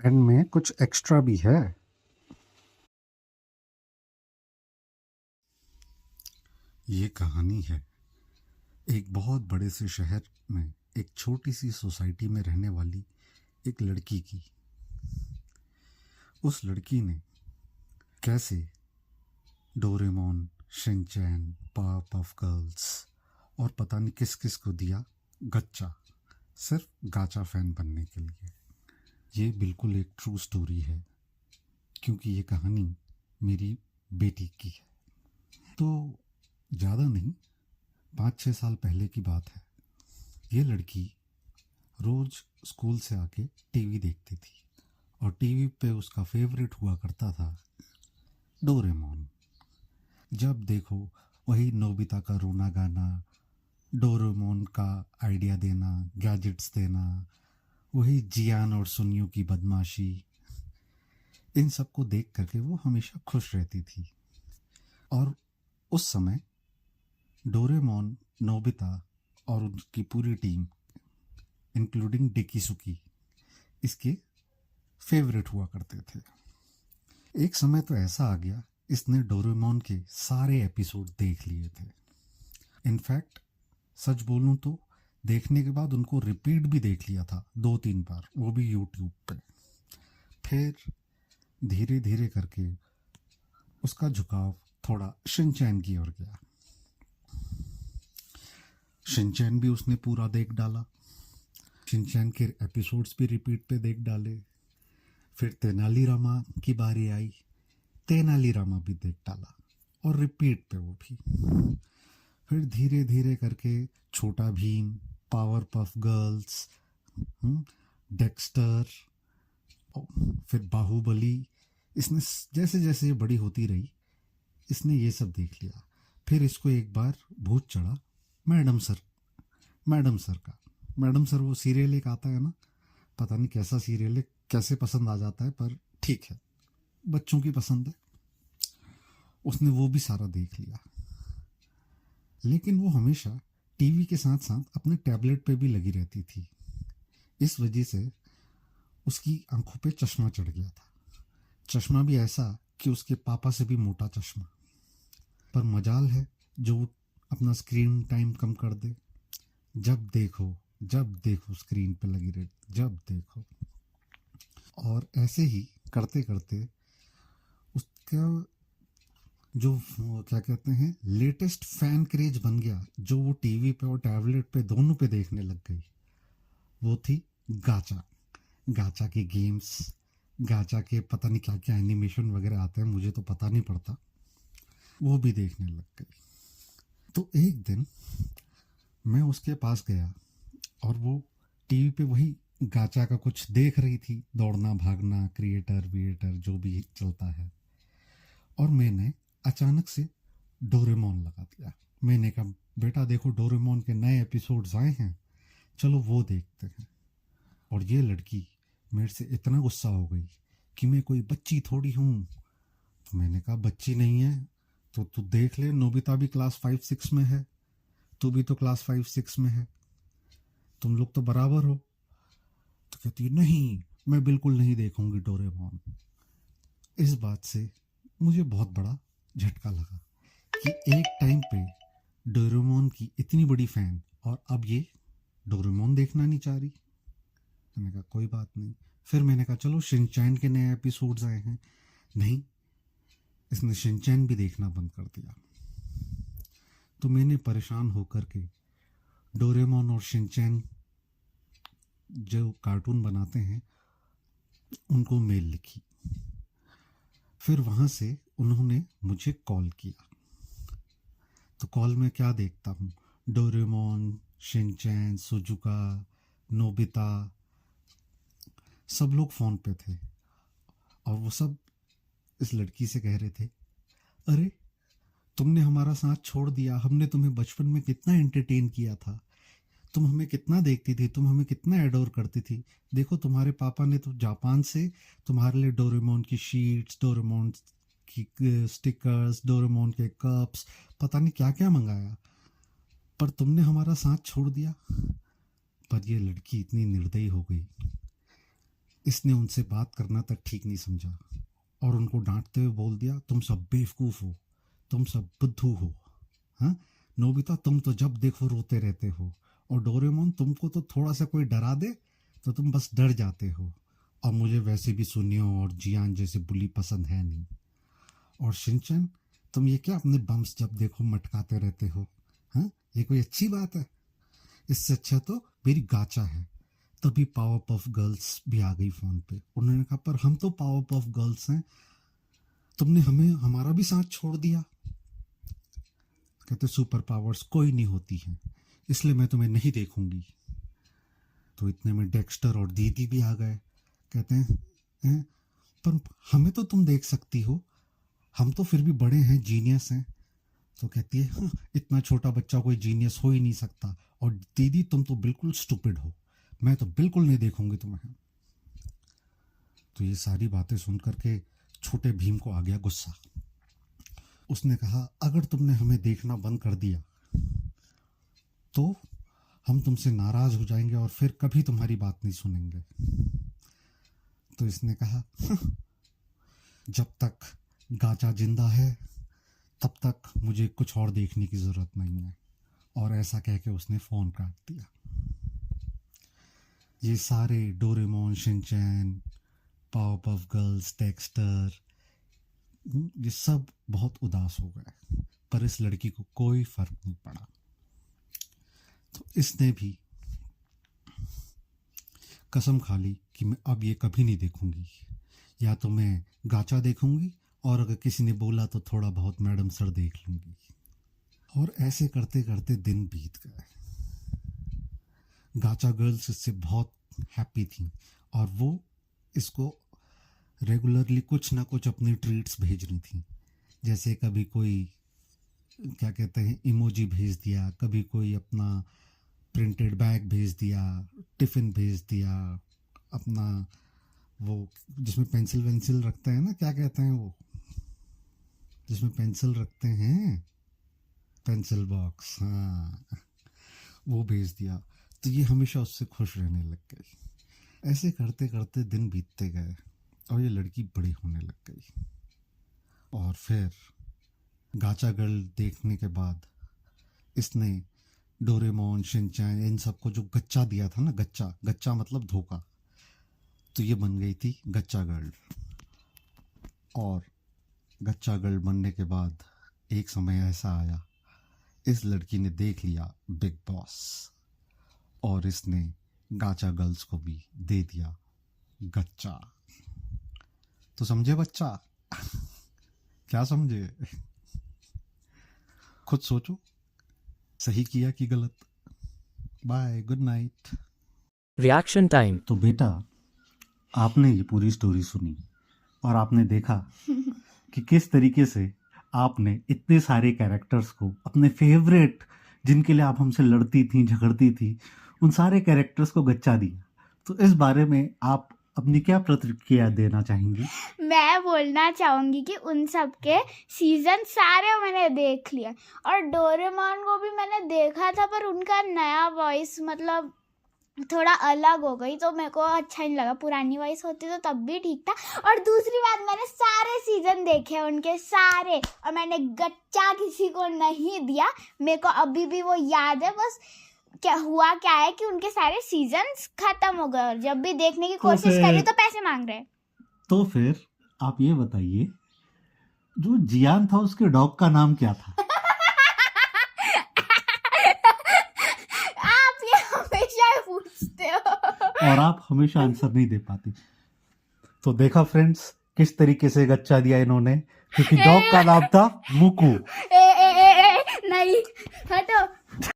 And में कुछ extra भी है। ये कहानी है एक बहुत बड़े से शहर में एक छोटी सी सोसाइटी में रहने वाली एक लड़की की। उस लड़की ने कैसे Doraemon, Shinchan, power of girls और पता नहीं किस किस को दिया गच्चा, सिर्फ गाचा फैन बनने के लिए। ये बिल्कुल एक ट्रू स्टोरी है, क्योंकि ये कहानी मेरी बेटी की है। तो ज़्यादा नहीं, 5-6 साल पहले की बात है। ये लड़की रोज़ स्कूल से आके टीवी देखती थी और टीवी पे उसका फेवरेट हुआ करता था डोरेमोन। जब देखो वही नोबिता का रोना गाना, डोरेमोन का आइडिया देना, गैजेट्स देना, वही जियान और सुनियो की बदमाशी। इन सब को देख करके वो हमेशा खुश रहती थी। और उस समय डोरेमोन, नोबिता और उनकी पूरी टीम इंक्लूडिंग डिकीसुकी इसके फेवरेट हुआ करते थे। एक समय तो ऐसा आ गया, इसने डोरेमोन के सारे एपिसोड देख लिए थे। इनफैक्ट सच बोलूं तो देखने के बाद उनको रिपीट भी देख लिया था 2-3 बार, वो भी यूट्यूब पे। फिर धीरे धीरे करके उसका झुकाव थोड़ा शिनचैन की ओर गया। शिनचैन भी उसने पूरा देख डाला, शिनचैन के एपिसोड्स भी रिपीट पे देख डाले। फिर तेनालीरामा की बारी आई, तेनालीरामा भी देख डाला और रिपीट पे वो भी। फिर धीरे धीरे करके छोटा Bhim, power puff girls, Dexter, फिर बाहुबली, इसने जैसे जैसे ये बड़ी होती रही इसने ये सब देख लिया। फिर इसको एक बार भूत चढ़ा मैडम सर, मैडम सर का। मैडम सर वो सीरियल एक आता है ना, पता नहीं कैसा सीरियल है, कैसे पसंद आ जाता है, पर ठीक है, बच्चों की पसंद है। उसने वो भी सारा देख लिया। लेकिन वो हमेशा टीवी के साथ साथ अपने टैबलेट पे भी लगी रहती थी। इस वजह से उसकी आंखों पे चश्मा चढ़ गया था। चश्मा भी ऐसा कि उसके पापा से भी मोटा चश्मा। पर मजाल है जो अपना स्क्रीन टाइम कम कर दे। जब देखो स्क्रीन पे लगी रहती, जब देखो। और ऐसे ही करते करते उसका जो क्या कहते हैं लेटेस्ट फैन क्रेज बन गया, जो वो टीवी पे और टैबलेट पे दोनों पे देखने लग गई, वो थी गाचा। गाचा के गेम्स, गाचा के पता नहीं क्या क्या एनिमेशन वगैरह आते हैं, मुझे तो पता नहीं पड़ता, वो भी देखने लग गई। तो एक दिन मैं उसके पास गया और वो टीवी पे वही गाचा का कुछ देख रही थी, दौड़ना भागना, क्रिएटर विएटर जो भी चलता है। और मैंने अचानक से डोरेमोन लगा दिया। मैंने कहा बेटा देखो डोरेमोन के नए एपिसोड्स आए हैं, चलो वो देखते हैं। और ये लड़की मेरे से इतना गुस्सा हो गई कि मैं कोई बच्ची थोड़ी हूँ। तो मैंने कहा बच्ची नहीं है तो तू देख ले, नोबिता भी क्लास 5-6 में है, तू भी तो क्लास 5-6 में है, तुम लोग तो बराबर हो। तो कहती नहीं, मैं बिल्कुल नहीं देखूंगी डोरेमोन। इस बात से मुझे बहुत बड़ा झटका लगा कि एक टाइम पे डोरेमोन की इतनी बड़ी फैन और अब ये डोरेमोन देखना नहीं चाह रही। मैंने कहा कोई बात नहीं। फिर मैंने कहा चलो शिनचैन के नए एपिसोड्स आए हैं। नहीं, इसने शिनचैन भी देखना बंद कर दिया। तो मैंने परेशान होकर के डोरेमोन और शिनचैन जो कार्टून बनाते हैं उनको मेल लिखी। फिर वहाँ से उन्होंने मुझे कॉल किया। तो कॉल में क्या देखता हूँ, डोरेमोन, शिनचैन, सुजुका, नोबिता, सब लोग फ़ोन पे थे। और वो सब इस लड़की से कह रहे थे अरे तुमने हमारा साथ छोड़ दिया, हमने तुम्हें बचपन में कितना एंटरटेन किया था, तुम हमें कितना देखती थी, तुम हमें कितना एडोर करती थी। देखो तुम्हारे पापा ने तो जापान से तुम्हारे लिए डोरेमोन की शीट्स, डोरेमोन की स्टिकर्स, डोरेमोन के कप्स, पता नहीं क्या क्या मंगाया, पर तुमने हमारा साथ छोड़ दिया। पर ये लड़की इतनी निर्दयी हो गई इसने उनसे बात करना तक ठीक नहीं समझा और उनको डांटते हुए बोल दिया, तुम सब बेवकूफ़ हो, तुम सब बुद्धू हो। हाँ, नोबिता तुम तो जब देखो रोते रहते हो, और डोरेमोन तुमको तो थोड़ा सा कोई डरा दे तो तुम बस डर जाते हो, और मुझे वैसे भी सुनियो और जियान जैसे बुली पसंद है नहीं। और शिनचैन तुम ये क्या अपने बम्स जब देखो मटकाते रहते हो? हाँ, ये कोई अच्छी बात है? इससे अच्छा तो मेरी गाचा है। तभी पावर पफ गर्ल्स भी आ गई फोन पे। उन्होंने कहा, पर हम तो पावर पफ गर्ल्स हैं, तुमने हमें हमारा भी साथ छोड़ दिया। कहते सुपर पावर्स कोई नहीं होती हैं, इसलिए मैं तुम्हें नहीं देखूंगी। तो इतने में डेक्स्टर और दीदी भी आ गए। कहते हैं, पर हमें तो तुम देख सकती हो, हम तो फिर भी बड़े हैं, जीनियस हैं। तो कहती है, हाँ, इतना छोटा बच्चा कोई जीनियस हो ही नहीं सकता, और दीदी तुम तो बिल्कुल स्टूपिड हो, मैं तो बिल्कुल नहीं देखूंगी तुम्हें। तो ये सारी बातें सुन करके छोटे भीम को आ गया गुस्सा। उसने कहा, अगर तुमने हमें देखना बंद कर दिया तो हम तुमसे नाराज हो जाएंगे और फिर कभी तुम्हारी बात नहीं सुनेंगे। तो इसने कहा, जब तक गाचा जिंदा है तब तक मुझे कुछ और देखने की जरूरत नहीं है। और ऐसा कह के उसने फोन काट दिया। ये सारे Doraemon, Shinchan, power puff girls, Dexter, ये सब बहुत उदास हो गए, पर इस लड़की को कोई फर्क नहीं पड़ा। तो इसने भी कसम खा ली कि मैं अब ये कभी नहीं देखूंगी, या तो मैं गाचा देखूंगी और अगर किसी ने बोला तो थोड़ा बहुत मैडम सर देख लूंगी। और ऐसे करते करते दिन बीत गए। गाचा गर्ल्स इससे बहुत हैप्पी थी और वो इसको रेगुलरली कुछ ना कुछ अपनी ट्रीट्स भेज रही थी। जैसे कभी कोई क्या कहते हैं इमोजी भेज दिया, कभी कोई अपना प्रिंटेड बैग भेज दिया, टिफ़िन भेज दिया, अपना वो जिसमें पेंसिल वेंसिल रखते हैं ना, क्या कहते हैं वो, जिसमें पेंसिल रखते हैं, पेंसिल बॉक्स, हाँ, वो भेज दिया। तो ये हमेशा उससे खुश रहने लग गई। ऐसे करते करते दिन बीतते गए और ये लड़की बड़ी होने लग गई। और फिर गाचा गर्ल देखने के बाद इसने डोरेमोन, शिनचैन, इन सबको जो गच्चा दिया था ना, गच्चा, गच्चा मतलब धोखा, तो ये बन गई थी गच्चा गर्ल। और गच्चा गर्ल बनने के बाद एक समय ऐसा आया, इस लड़की ने देख लिया बिग बॉस और इसने गाचा गर्ल्स को भी दे दिया गच्चा। तो समझे बच्चा? क्या समझे? खुद सोचो, सही किया कि गलत। Bye, good night. Reaction time. तो बेटा, आपने ये पूरी स्टोरी सुनी और आपने देखा कि किस तरीके से आपने इतने सारे कैरेक्टर्स को, अपने फेवरेट जिनके लिए आप हमसे लड़ती थी, झगड़ती थी, उन सारे कैरेक्टर्स को गच्चा दिया। तो इस बारे में आप अपनी क्या प्रतिक्रिया देना चाहेंगी? मैं बोलना चाहूंगी कि उन सब के सीजन सारे मैंने देख लिए और डोरेमोन को भी मैंने देखा था, पर उनका नया वॉइस मतलब थोड़ा अलग हो गई तो मेरे को अच्छा नहीं लगा। पुरानी वॉइस होती तो तब भी ठीक था। और दूसरी बात, मैंने सारे सीजन देखे उनके सारे, और मैंने गच्चा किसी को नहीं दिया। मेरे को अभी भी वो याद है। बस क्या हुआ क्या है कि उनके सारे सीजन्स खत्म हो गए और जब भी देखने की कोशिश करी तो पैसे मांग रहे। तो फिर आप ये बताइए, जो जियान था उसके डॉग का नाम क्या था? आप ये हमेशा पूछते हो और आप हमेशा आंसर नहीं दे पाती। तो देखा फ्रेंड्स, किस तरीके से गच्चा दिया इन्होंने, क्योंकि डॉग का नाम था मुकू। नहीं हटो।